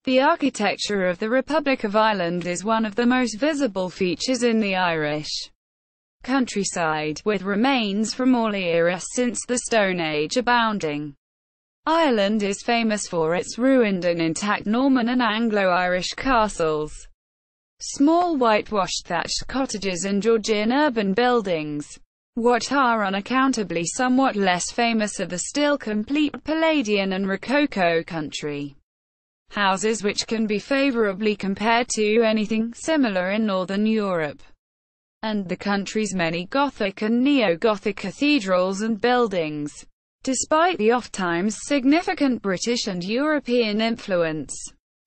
The architecture of the Republic of Ireland is one of the most visible features in the Irish countryside, with remains from all eras since the Stone Age abounding. Ireland is famous for its ruined and intact Norman and Anglo-Irish castles, small whitewashed thatched cottages and Georgian urban buildings. What are unaccountably somewhat less famous are the still complete Palladian and rococo country houses, which can be favourably compared to anything similar in Northern Europe, and the country's many Gothic and neo-Gothic cathedrals and buildings. Despite the oft-times significant British and European influence,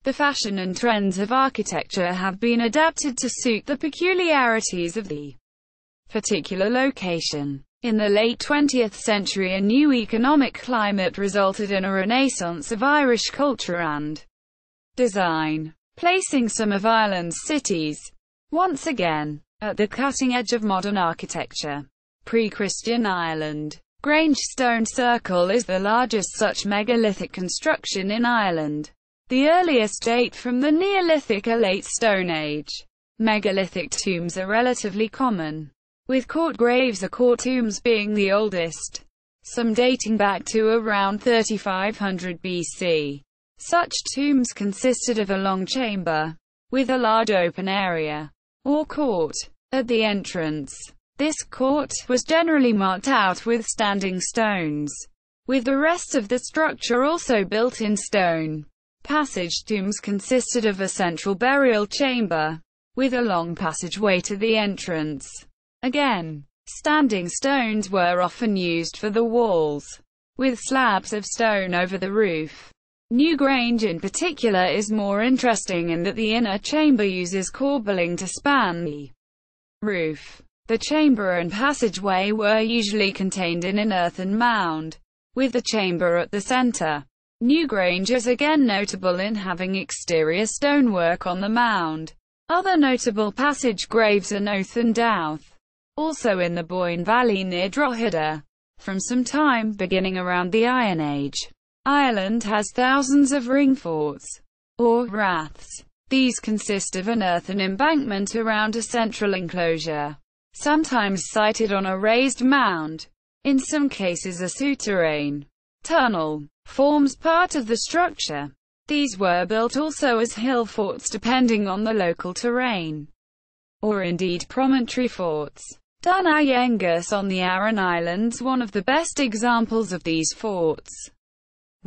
the fashion and trends of architecture have been adapted to suit the peculiarities of the particular location. In the late 20th century, a new economic climate resulted in a renaissance of Irish culture and design, placing some of Ireland's cities, once again, at the cutting edge of modern architecture. Pre-Christian Ireland. Grange Stone Circle is the largest such megalithic construction in Ireland. The earliest date from the Neolithic or Late Stone Age. Megalithic tombs are relatively common, with court graves or court tombs being the oldest, some dating back to around 3500 BC. Such tombs consisted of a long chamber, with a large open area, or court, at the entrance. This court was generally marked out with standing stones, with the rest of the structure also built in stone. Passage tombs consisted of a central burial chamber, with a long passageway to the entrance. Again, standing stones were often used for the walls, with slabs of stone over the roof. Newgrange in particular is more interesting in that the inner chamber uses corbelling to span the roof. The chamber and passageway were usually contained in an earthen mound, with the chamber at the centre. Newgrange is again notable in having exterior stonework on the mound. Other notable passage graves are Noath and Douth, also in the Boyne Valley near Drogheda. From some time beginning around the Iron Age, Ireland has thousands of ring forts, or raths. These consist of an earthen embankment around a central enclosure, sometimes sited on a raised mound. In some cases a souterrain tunnel forms part of the structure. These were built also as hill forts depending on the local terrain, or indeed promontory forts. Dún Aengus on the Aran Islands, one of the best examples of these forts,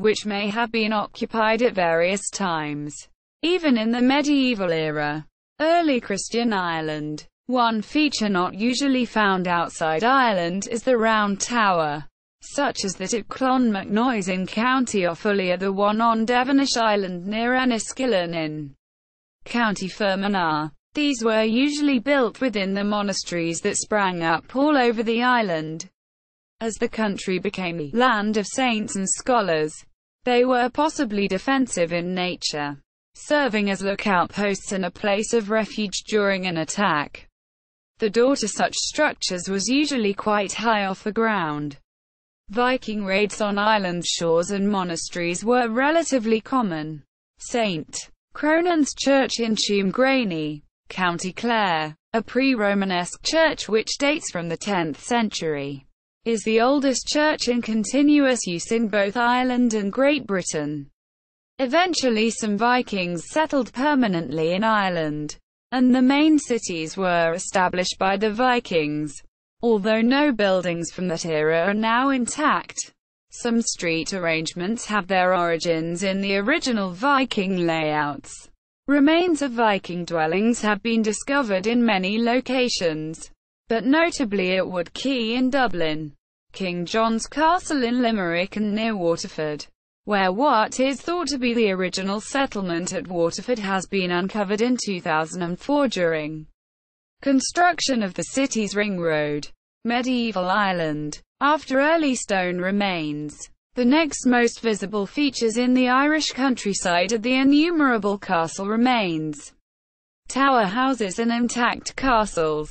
which may have been occupied at various times, even in the medieval era. Early Christian Ireland. One feature not usually found outside Ireland is the round tower, such as that at Clonmacnoise in County Offaly, or the one on Devonish Island near Enniskillen in County Fermanagh. These were usually built within the monasteries that sprang up all over the island. As the country became the land of saints and scholars, they were possibly defensive in nature, serving as lookout posts and a place of refuge during an attack. The door to such structures was usually quite high off the ground. Viking raids on island shores and monasteries were relatively common. St. Cronan's Church in Tuamgraney, County Clare, a pre-Romanesque church which dates from the 10th century, is the oldest church in continuous use in both Ireland and Great Britain. Eventually some Vikings settled permanently in Ireland, and the main cities were established by the Vikings. Although no buildings from that era are now intact, some street arrangements have their origins in the original Viking layouts. Remains of Viking dwellings have been discovered in many locations, but notably at Wood Quay in Dublin, King John's Castle in Limerick, and near Waterford, where what is thought to be the original settlement at Waterford has been uncovered in 2004 during construction of the city's ring road. Medieval Ireland. After early stone remains, the next most visible features in the Irish countryside are the innumerable castle remains, tower houses and intact castles.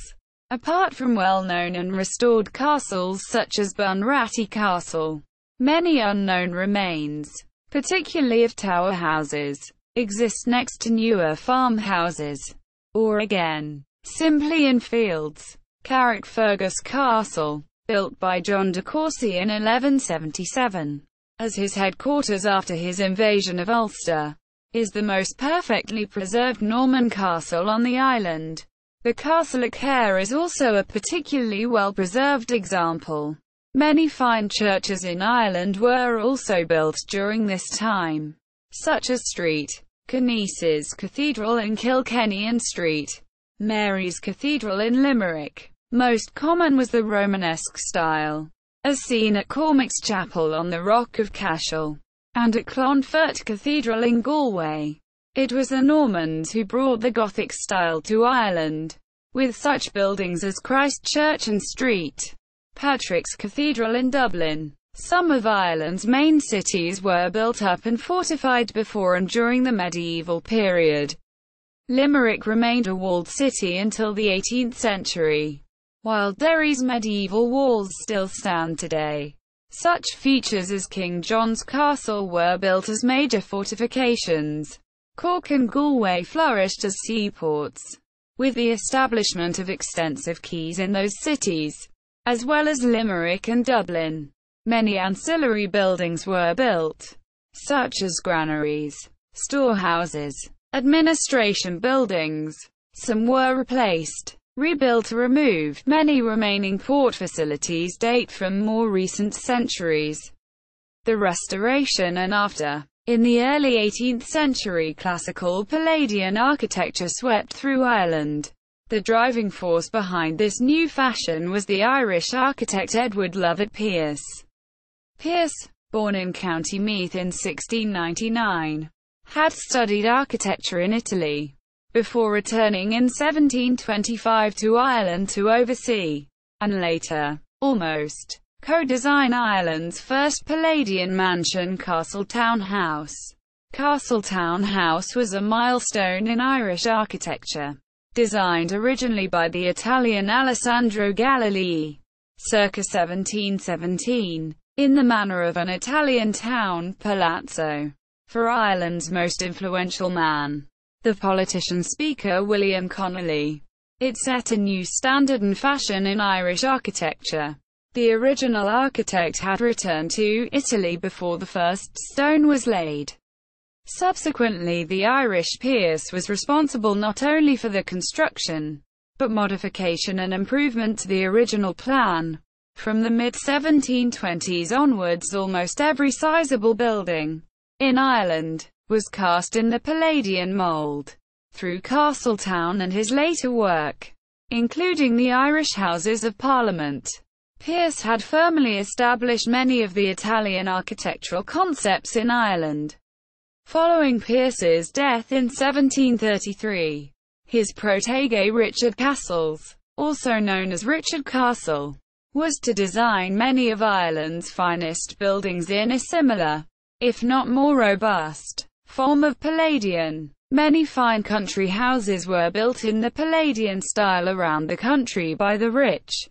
Apart from well-known and restored castles such as Bunratty Castle, many unknown remains, particularly of tower houses, exist next to newer farmhouses, or again, simply in fields. Carrickfergus Castle, built by John de Courcy in 1177, as his headquarters after his invasion of Ulster, is the most perfectly preserved Norman castle on the island. The castle at Cahir is also a particularly well-preserved example. Many fine churches in Ireland were also built during this time, such as St. Canice's Cathedral in Kilkenny and St. Mary's Cathedral in Limerick. Most common was the Romanesque style, as seen at Cormac's Chapel on the Rock of Cashel, and at Clonfert Cathedral in Galway. It was the Normans who brought the Gothic style to Ireland, with such buildings as Christ Church and St. Patrick's Cathedral in Dublin. Some of Ireland's main cities were built up and fortified before and during the medieval period. Limerick remained a walled city until the 18th century, while Derry's medieval walls still stand today. Such features as King John's Castle were built as major fortifications. Cork and Galway flourished as seaports, with the establishment of extensive quays in those cities, as well as Limerick and Dublin. Many ancillary buildings were built, such as granaries, storehouses, administration buildings. Some were replaced, rebuilt or removed. Many remaining port facilities date from more recent centuries. The Restoration and after. In the early 18th century, classical Palladian architecture swept through Ireland. The driving force behind this new fashion was the Irish architect Edward Lovat Pearse. Pearse, born in County Meath in 1699, had studied architecture in Italy, before returning in 1725 to Ireland to oversee, and later, almost co-design Ireland's first Palladian mansion, Castletown House. Castletown House was a milestone in Irish architecture, designed originally by the Italian Alessandro Galilei, circa 1717, in the manner of an Italian town palazzo, for Ireland's most influential man, the politician-speaker William Connolly. It set a new standard and fashion in Irish architecture. The original architect had returned to Italy before the first stone was laid. Subsequently, the Irish Pearse was responsible not only for the construction, but modification and improvement to the original plan. From the mid-1720s onwards, almost every sizable building in Ireland was cast in the Palladian mould. Through Castletown and his later work, including the Irish Houses of Parliament, Pearse had firmly established many of the Italian architectural concepts in Ireland. Following Pearse's death in 1733, his protégé Richard Castles, also known as Richard Castle, was to design many of Ireland's finest buildings in a similar, if not more robust, form of Palladian. Many fine country houses were built in the Palladian style around the country by the rich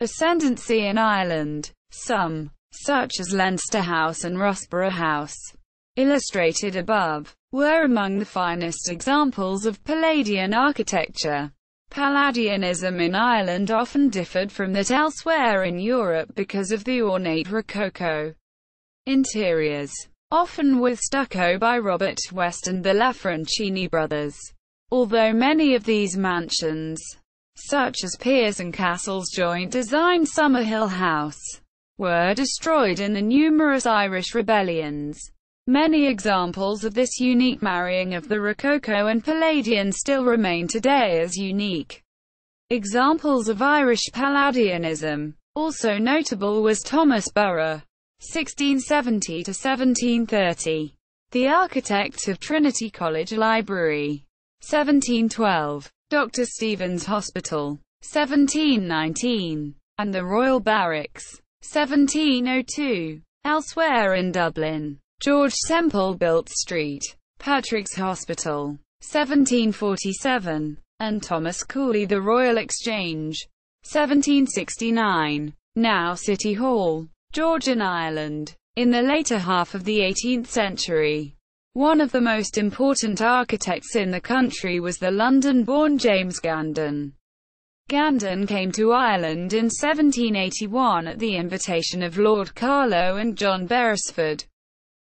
ascendancy in Ireland. Some, such as Leinster House and Rossborough House, illustrated above, were among the finest examples of Palladian architecture. Palladianism in Ireland often differed from that elsewhere in Europe because of the ornate rococo interiors, often with stucco by Robert West and the Lafroncini brothers. Although many of these mansions, such as Pearse and Castle's joint design Summerhill House, were destroyed in the numerous Irish rebellions. Many examples of this unique marrying of the Rococo and Palladian still remain today as unique examples of Irish Palladianism. Also notable was Thomas Burgh, 1670 to 1730, the architect of Trinity College Library, 1712, Dr. Stephen's Hospital, 1719, and the Royal Barracks, 1702. Elsewhere in Dublin, George Semple built St. Patrick's Hospital, 1747, and Thomas Cooley the Royal Exchange, 1769, now City Hall, Georgian Ireland. In the later half of the 18th century, One of the most important architects in the country was the London-born James Gandon. Gandon came to Ireland in 1781 at the invitation of Lord Carlow and John Beresford,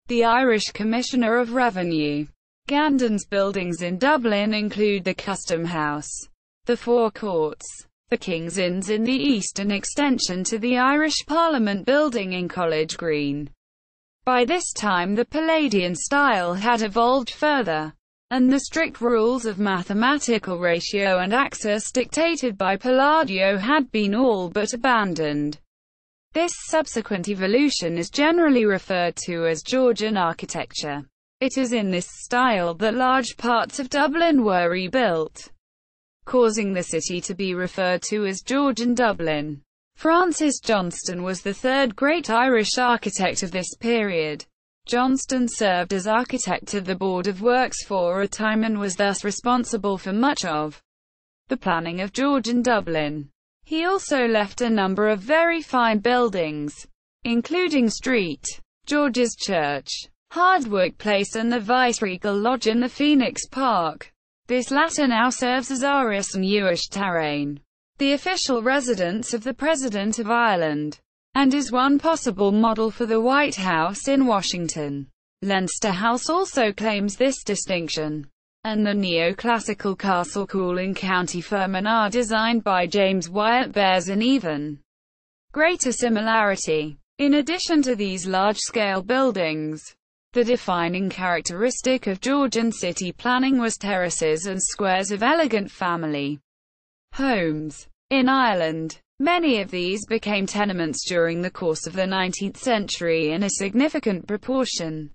the Irish Commissioner of Revenue. Gandon's buildings in Dublin include the Custom House, the Four Courts, the King's Inns in the east, an extension to the Irish Parliament building in College Green. By this time the Palladian style had evolved further, and the strict rules of mathematical ratio and axis dictated by Palladio had been all but abandoned. This subsequent evolution is generally referred to as Georgian architecture. It is in this style that large parts of Dublin were rebuilt, causing the city to be referred to as Georgian Dublin. Francis Johnston was the third great Irish architect of this period. Johnston served as architect of the Board of Works for a time and was thus responsible for much of the planning of Georgian Dublin. He also left a number of very fine buildings, including St. George's Church, Hardwick Place and the Viceregal Lodge in the Phoenix Park. This latter now serves as Áras an Uaisht, the official residence of the President of Ireland, and is one possible model for the White House in Washington. Leinster House also claims this distinction, and the neoclassical Castle Cool in County Fermanagh, designed by James Wyatt, bears an even greater similarity. In addition to these large-scale buildings, the defining characteristic of Georgian city planning was terraces and squares of elegant family homes. In Ireland, many of these became tenements during the course of the 19th century, and a significant proportion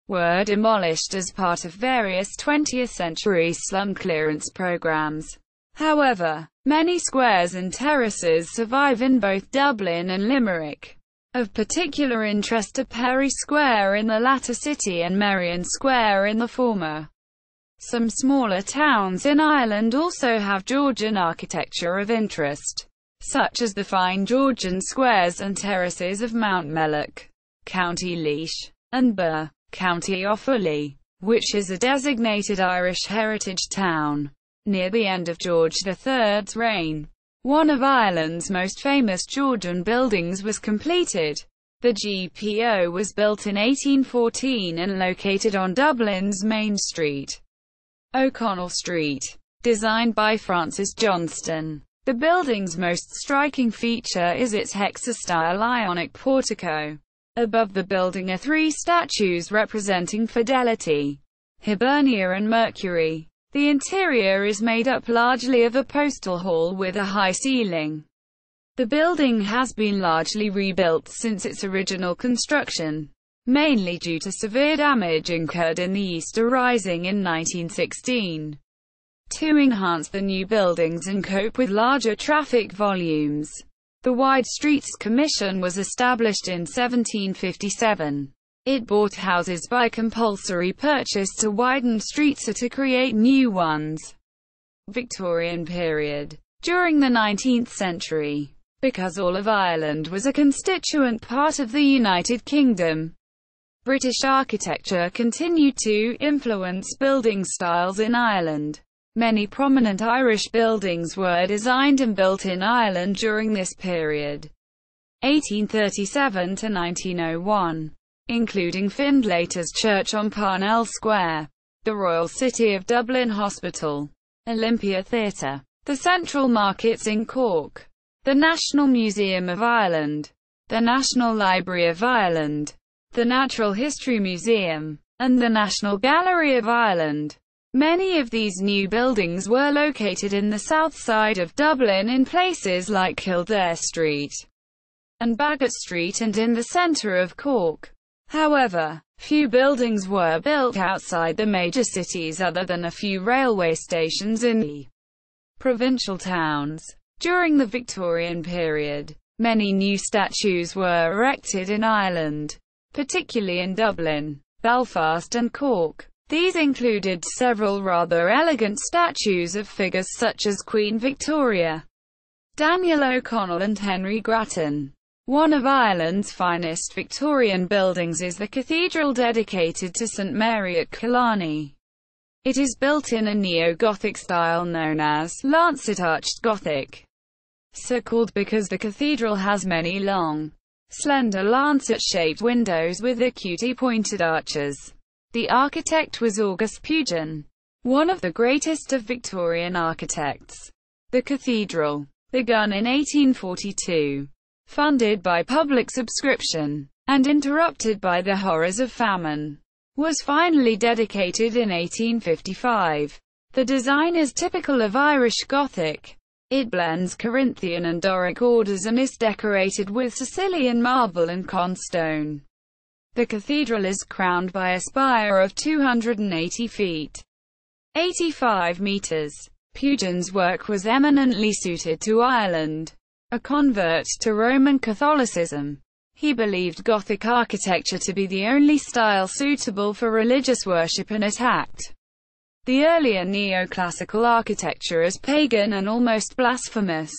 were demolished as part of various 20th-century slum clearance programs. However, many squares and terraces survive in both Dublin and Limerick. Of particular interest are Perry Square in the latter city and Merrion Square in the former. Some smaller towns in Ireland also have Georgian architecture of interest, such as the fine Georgian squares and terraces of Mountmelloch, County Laois, and Burr, County Offaly, which is a designated Irish heritage town. Near the end of George III's reign, one of Ireland's most famous Georgian buildings was completed. The GPO was built in 1814 and located on Dublin's main street, O'Connell Street. Designed by Francis Johnston, the building's most striking feature is its hexastyle Ionic portico. Above the building are three statues representing Fidelity, Hibernia and Mercury. The interior is made up largely of a postal hall with a high ceiling. The building has been largely rebuilt since its original construction, mainly due to severe damage incurred in the Easter Rising in 1916. To enhance the new buildings and cope with larger traffic volumes, the Wide Streets Commission was established in 1757. It bought houses by compulsory purchase to widen streets or to create new ones. Victorian period. During the 19th century, because all of Ireland was a constituent part of the United Kingdom, British architecture continued to influence building styles in Ireland. Many prominent Irish buildings were designed and built in Ireland during this period, 1837 to 1901, including Findlater's Church on Parnell Square, the Royal City of Dublin Hospital, Olympia Theatre, the Central Markets in Cork, the National Museum of Ireland, the National Library of Ireland, the Natural History Museum, and the National Gallery of Ireland. Many of these new buildings were located in the south side of Dublin in places like Kildare Street and Baggot Street and in the centre of Cork. However, few buildings were built outside the major cities other than a few railway stations in the provincial towns. During the Victorian period, many new statues were erected in Ireland, particularly in Dublin, Belfast and Cork. These included several rather elegant statues of figures such as Queen Victoria, Daniel O'Connell and Henry Grattan. One of Ireland's finest Victorian buildings is the cathedral dedicated to St Mary at Killarney. It is built in a neo-Gothic style known as thatched Gothic, so called because the cathedral has many long, slender lancet-shaped windows with acutely pointed arches. The architect was August Pugin, one of the greatest of Victorian architects. The cathedral, begun in 1842, funded by public subscription, and interrupted by the horrors of famine, was finally dedicated in 1855. The design is typical of Irish Gothic. It blends Corinthian and Doric orders and is decorated with Sicilian marble and constone. The cathedral is crowned by a spire of 280 feet, 85 meters. Pugin's work was eminently suited to Ireland. A convert to Roman Catholicism, he believed Gothic architecture to be the only style suitable for religious worship and attacked the earlier neoclassical architecture as pagan and almost blasphemous.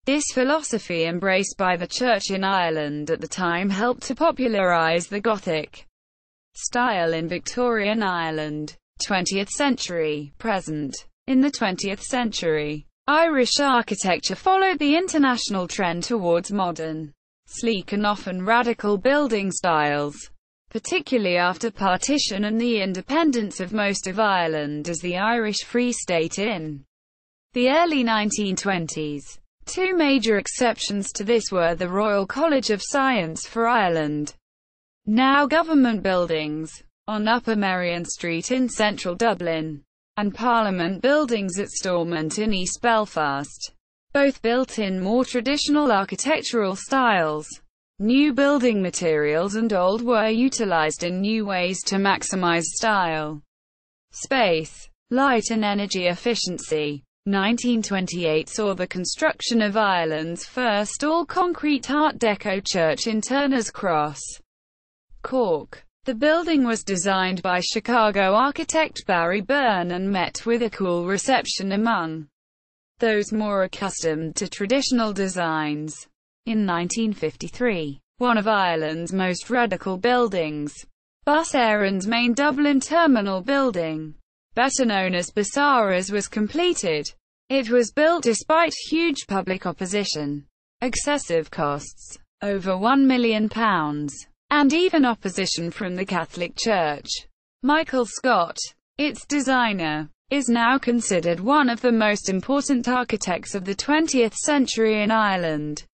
This philosophy, embraced by the Church in Ireland at the time, helped to popularise the Gothic style in Victorian Ireland. 20th century, present. In the 20th century, Irish architecture followed the international trend towards modern, sleek and often radical building styles, particularly after partition and the independence of most of Ireland as the Irish Free State in the early 1920s. Two major exceptions to this were the Royal College of Science for Ireland, now government buildings, on Upper Merrion Street in central Dublin, and Parliament buildings at Stormont in East Belfast, both built in more traditional architectural styles. New building materials and old were utilized in new ways to maximize style, space, light and energy efficiency. 1928 saw the construction of Ireland's first all-concrete Art Deco church in Turner's Cross, Cork. The building was designed by Chicago architect Barry Byrne and met with a cool reception among those more accustomed to traditional designs. In 1953, one of Ireland's most radical buildings, Bus Éireann's main Dublin terminal building, better known as Busaras, was completed. It was built despite huge public opposition, excessive costs, over £1 million, and even opposition from the Catholic Church. Michael Scott, its designer, is now considered one of the most important architects of the 20th century in Ireland.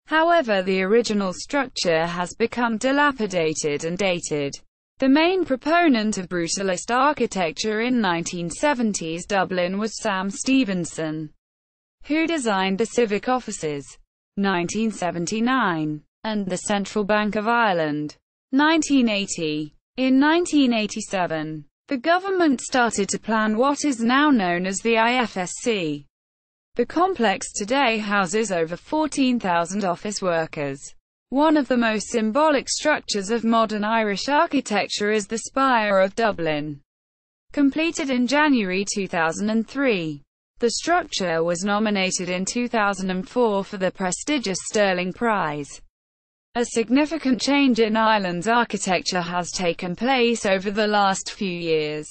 However, the original structure has become dilapidated and dated. The main proponent of brutalist architecture in 1970s Dublin was Sam Stevenson, who designed the Civic Offices, 1979, and the Central Bank of Ireland, 1980. In 1987, the government started to plan what is now known as the IFSC. The complex today houses over 14,000 office workers. One of the most symbolic structures of modern Irish architecture is the Spire of Dublin, completed in January 2003. The structure was nominated in 2004 for the prestigious Stirling Prize. A significant change in Ireland's architecture has taken place over the last few years,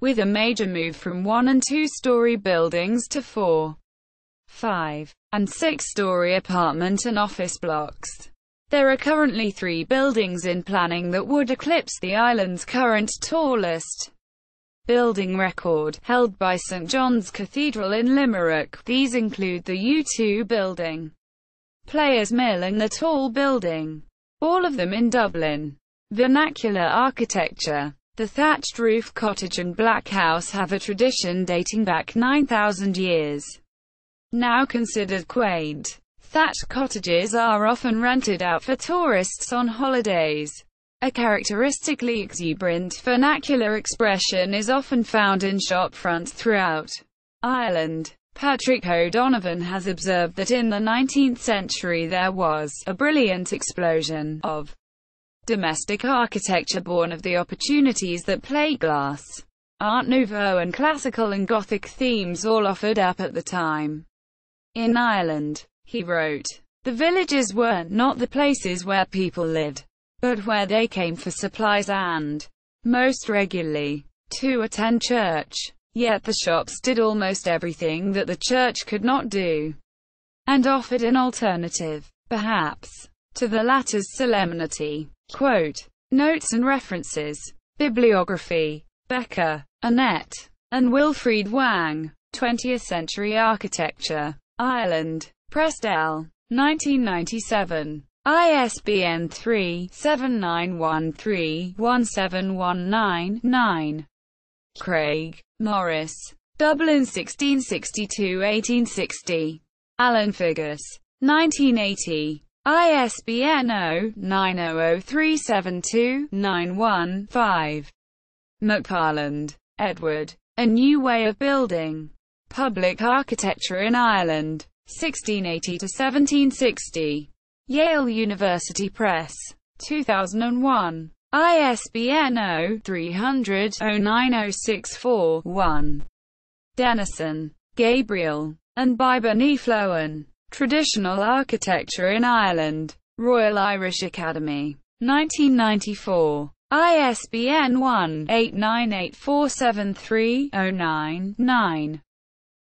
with a major move from 1- and 2-story buildings to 4-, 5-, and 6-story apartment and office blocks. There are currently 3 buildings in planning that would eclipse the island's current tallest building record, held by St John's Cathedral in Limerick. These include the U2 building, Players Mill and the Tall building, all of them in Dublin. Vernacular architecture. The thatched roof cottage and black house have a tradition dating back 9,000 years. Now considered quaint, thatched cottages are often rented out for tourists on holidays. A characteristically exuberant vernacular expression is often found in shop fronts throughout Ireland. Patrick O'Donovan has observed that in the 19th century there was a brilliant explosion of domestic architecture born of the opportunities that plate glass, Art Nouveau and classical and Gothic themes all offered up at the time. In Ireland, he wrote, The villages were not the places where people lived, but where they came for supplies and, most regularly, to attend church. Yet the shops did almost everything that the church could not do, and offered an alternative, perhaps, to the latter's solemnity. Quote, notes and references. Bibliography. Becker, Annette, and Wilfried Wang. 20th Century Architecture. Ireland. Prestel. 1997. ISBN 3-7913-17199-9. Craig, Maurice. Dublin 1662–1860. Alan Figgis. 1980. ISBN 0-900372-91-5. McParland, Edward. A New Way of Building. Public Architecture in Ireland. 1680–1760. Yale University Press. 2001. ISBN 0-300-09064-1. Dennison, Gabriel, and Biberney-Flowen. Traditional Architecture in Ireland. Royal Irish Academy. 1994. ISBN 1-898473-09-9.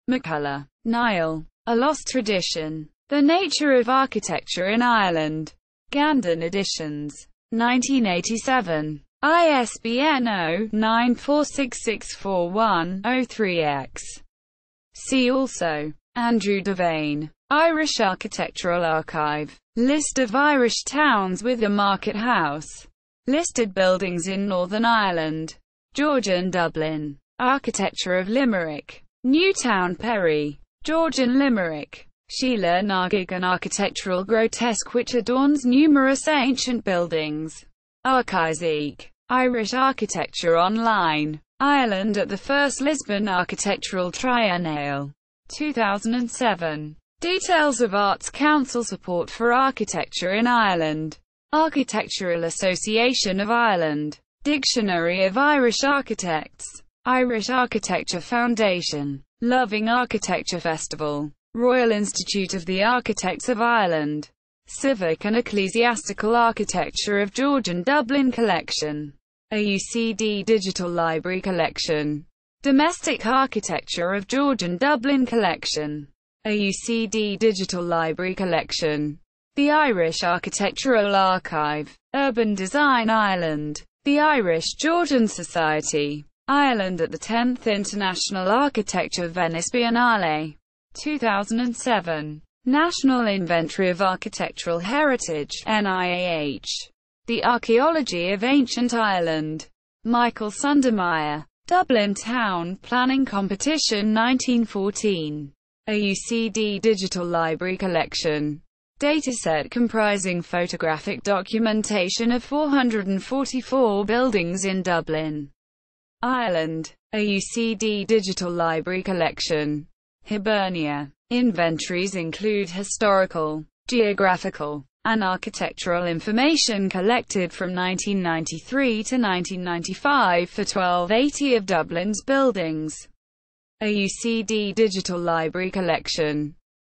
McCullough, Niall. A Lost Tradition. The Nature of Architecture in Ireland. Gandon Editions. 1987. ISBN 0-946641-03-X. See also. Andrew Devane. Irish Architectural Archive. List of Irish towns with a market house. Listed buildings in Northern Ireland. Georgian Dublin. Architecture of Limerick. Newtown Perry. Georgian Limerick. Sheila Nagig, an architectural grotesque which adorns numerous ancient buildings. Archizik. Irish Architecture Online. Ireland at the First Lisbon Architectural Triennale. 2007. Details of Arts Council support for architecture in Ireland. Architectural Association of Ireland. Dictionary of Irish Architects. Irish Architecture Foundation. Loving Architecture Festival. Royal Institute of the Architects of Ireland. Civic and Ecclesiastical Architecture of Georgian Dublin Collection. AUCD Digital Library Collection. Domestic Architecture of Georgian Dublin Collection. AUCD Digital Library Collection. The Irish Architectural Archive. Urban Design Ireland. The Irish Georgian Society. Ireland at the 10th International Architecture Venice Biennale. 2007. National Inventory of Architectural Heritage, NIAH. The Archaeology of Ancient Ireland. Michael Sundermeyer. Dublin Town Planning Competition 1914. AUCD Digital Library Collection. Dataset comprising photographic documentation of 444 buildings in Dublin, Ireland. AUCD Digital Library Collection. Hibernia. Inventories include historical, geographical, and architectural information collected from 1993 to 1995 for 1280 of Dublin's buildings. AUCD Digital Library Collection.